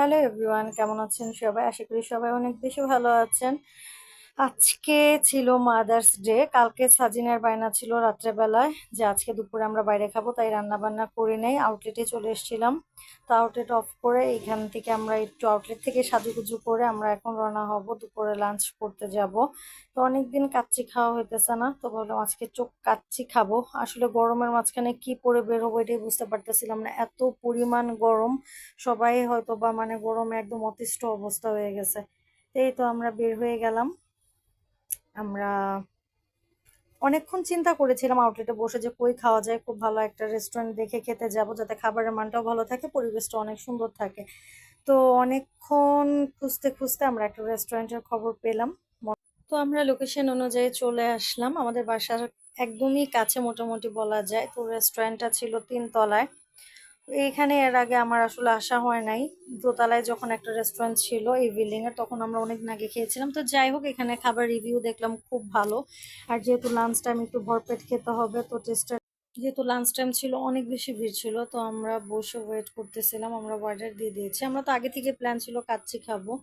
Hello everyone, কেমন আছেন সবাই? আশা করি সবাই অনেক বেশি ভালো আছেন। আজকে ছিল মাদার্স ডে। কালকে সাজিনের বায়না ছিল রাত্রেবেলায় যে আজকে দুপুরে আমরা বাইরে খাবো, তাই রান্না বান্না করে নেই, আউটলেটে চলে এসেছিলাম। তো আউটলেট অফ করে এখান থেকে আমরা একটু আউটলেট থেকে সাজুগুজু করে আমরা এখন রওনা হব, দুপুরে লাঞ্চ করতে যাব। তো অনেকদিন কাচ্চি খাওয়া হইতেছে না, তো ভাবলাম আজকে চোখ কাচ্চি খাবো। আসলে গরমের মাঝখানে কি পরে বের হবো এটাই বুঝতে পারতেছিলাম না, এত পরিমাণ গরম। সবাই হয়তো বা মানে গরমে একদম অতিষ্ঠ অবস্থা হয়ে গেছে। তো এই তো আমরা বের হয়ে গেলাম। আমরা অনেকক্ষণ চিন্তা করেছিলাম আউটলেটে বসে যে কই খাওয়া যায়, খুব ভালো একটা রেস্টুরেন্ট দেখে খেতে যাব, যাতে খাবারের মানটাও ভালো থাকে, পরিবেশটা অনেক সুন্দর থাকে। তো অনেকক্ষণ খুঁজতে খুঁজতে আমরা একটা রেস্টুরেন্টের খবর পেলাম। তো আমরা লোকেশন অনুযায়ী চলে আসলাম আমাদের বাসার একদমই কাছে, মোটামুটি বলা যায়। তো রেস্টুরেন্টটা ছিল 3 তলায়। এইখানে এর আগে আমার আসলে আসা হয় নাই। দোতলায় যখন একটা রেস্টুরেন্ট ছিল এই বিল্ডিং এর, তখন আমরা অনেক আগে খেয়েছিলাম। তো যাই হোক, এখানে খাবার রিভিউ দেখলাম খুব ভালো। আর যেহেতু লাঞ্চ টাইম একটু ভরপেট খেতে হবে, তো টেস্টটা যেহেতু লাঞ্চ টাইম ছিল, অনেক বেশি ভিড় ছিল, তো আমরা বসে ওয়েট করতেছিলাম। আমরা অর্ডার দিয়ে দিয়েছি, আমরা তো আগে থেকে প্ল্যান ছিল কাচ্চি খাবো।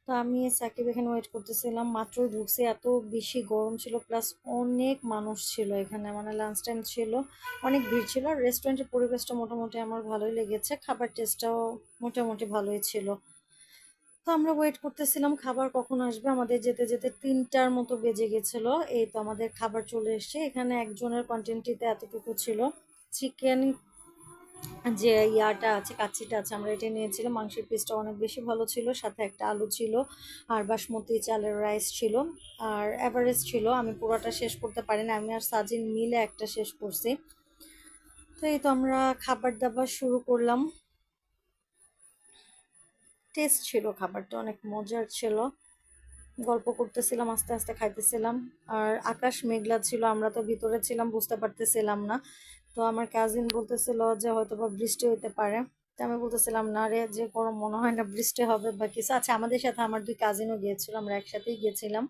তো আমি সাকিব এখানে ওয়েট করতেছিলাম, মাত্রই ঢুকছে, এত বেশি গরম ছিল, প্লাস অনেক মানুষ ছিল এখানে, মানে লাঞ্চ টাইম ছিল, অনেক ভিড় ছিল। আর রেস্টুরেন্টের পরিবেশটা মোটামুটি আমার ভালোই লেগেছে, খাবার টেস্টটাও মোটামুটি ভালোই ছিল। তো আমরা ওয়েট করতেছিলাম খাবার কখন আসবে, আমাদের যেতে যেতে 3টার মতো বেজে গেছিল। এই তো আমাদের খাবার চলে এসেছে। এখানে একজনের কোয়ান্টিটিতে এতটুকু ছিল। চিকেন যে ইয়াটা আছে, কাচ্চিটা আছে, আমরা এটা নিয়েছিলাম। মাংসের পিসটা অনেক বেশি ভালো ছিল, সাথে একটা আলু ছিল, আর বাসমতি চালের রাইস ছিল, আর এভারেস্ট ছিল। আমি পুরোটা শেষ করতে পারিনি, আমি আর সাজিন মিলে একটা শেষ করছি। তো এই তো আমরা খাবার দাবার শুরু করলাম। টেস্ট ছিল, খাবারটা অনেক মজার ছিল। গল্প করতেছিলাম, আস্তে আস্তে খাইতেছিলাম। আর আকাশ মেঘলা ছিল, আমরা তো ভিতরে ছিলাম, বুঝতে পারতেছিলাম না। তো আমার কাজিন বলতেছিল যে হয়তো বা বৃষ্টি হইতে পারে। তো আমি বলতেছিলাম না রে, যে গরম, মনে হয় না বৃষ্টি হবে বা কিছু। আচ্ছা, আমাদের সাথে আমার 2 কাজিনও গিয়েছিল, আমরা একসাথেই গেছিলাম।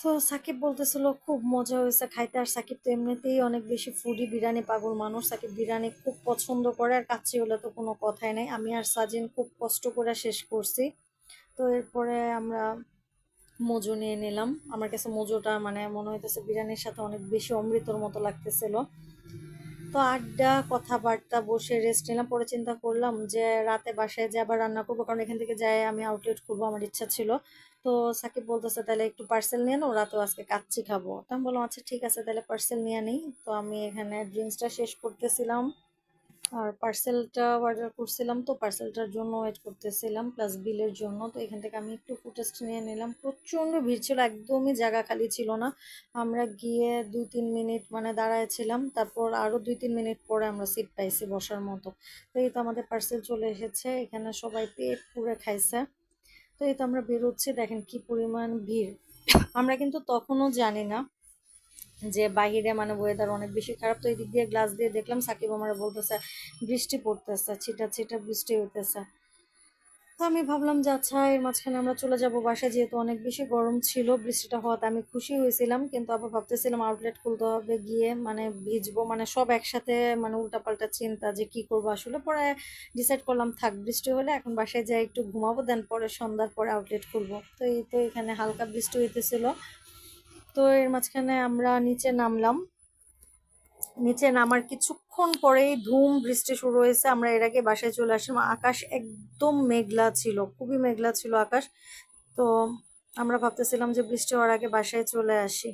তো সাকিব বলতেছিল খুব মজা হয়েছে খাইতে। আর সাকিব তো এমনিতেই অনেক বেশি ফুডি, বিরিয়ানি পাগল মানুষ। সাকিব বিরিয়ানি খুব পছন্দ করে, আর কাচ্চি হলে তো কোনো কথাই নেই। আমি আর সাজিন খুব কষ্ট করে শেষ করছি। তো এরপরে আমরা মজু নিয়ে নিলাম। আমার কাছে মজুটা মানে মনে হইতেছে বিরিয়ানির সাথে অনেক বেশি অমৃতর মতো লাগতেছিল। তো আড্ডা, কথাবার্তা, বসে রেস্ট নিলাম। পরে চিন্তা করলাম যে রাতে বাসায় যে আবার রান্না করবো, কারণ এখান থেকে যাই আমি আউটলেট করবো, আমার ইচ্ছা ছিল। তো সাকিব বলতেছে তাহলে একটু পার্সেল নিয়ে নাও, রাতেও আজকে কাচ্চি খাবো। তো আমি বললাম আচ্ছা ঠিক আছে, তাহলে পার্সেল নিয়ে নিই। তো আমি এখানে ড্রিঙ্কসটা শেষ করতেছিলাম, আর পার্সেলটা অর্ডার করছিলাম, তো পার্সেলটার জন্য ওয়েট করতেছিলাম, প্লাস বিলের জন্য। তো এখান থেকে আমি একটু ফুটেজ নিয়ে নিলাম। প্রচণ্ড ভিড় ছিল, একদমই জায়গা খালি ছিল না। আমরা গিয়ে 2-3 মিনিট মানে দাঁড়ায়ছিলাম, তারপর আরও 2-3 মিনিট পরে আমরা সিট পাইছি বসার মতো। তো এই তো আমাদের পার্সেল চলে এসেছে, এখানে সবাই পেট পুরে খাইছে। তো এই তো আমরা বেরোচ্ছি, দেখেন কি পরিমাণ ভিড়। আমরা কিন্তু তখনও জানি না যে বাহিরে মানে ওয়েদার অনেক বেশি খারাপ। তো এই দিক দিয়ে গ্লাস দিয়ে দেখলাম, সাকিব আমার বলতেছে বৃষ্টি পড়তেছে, ছিটা ছিটা বৃষ্টি হইতেছে। তো আমি ভাবলাম যে আচ্ছা, এর মাঝখানে আমরা চলে যাব বাসায়, যেহেতু অনেক বেশি গরম ছিল। বৃষ্টিটা হওয়াতে আমি খুশি হয়েছিলাম, কিন্তু আবার ভাবতেছিলাম আউটলেট খুলতে হবে, গিয়ে মানে ভিজবো, মানে সব একসাথে, মানে উল্টাপাল্টা চিন্তা যে কি করবো। আসলে পরে ডিসাইড করলাম থাক, বৃষ্টি হলে এখন বাসায় যাই একটু ঘুমাবো, দেন পরে সন্ধ্যার পরে আউটলেট খুলবো। তো এই তো এখানে হালকা বৃষ্টি হইতেছিল। তো এর মাঝখানে আমরা নিচে নামলাম। নিচে নামার কিছুক্ষণ পরেই ধুম বৃষ্টি শুরু হয়েছে। আমরা এর আগে বাসায় চলে আসলাম, আকাশ একদম মেঘলা ছিল, খুবই মেঘলা ছিল আকাশ। তো আমরা ভাবতেছিলাম যে বৃষ্টি হওয়ার আগে বাসায় চলে আসি।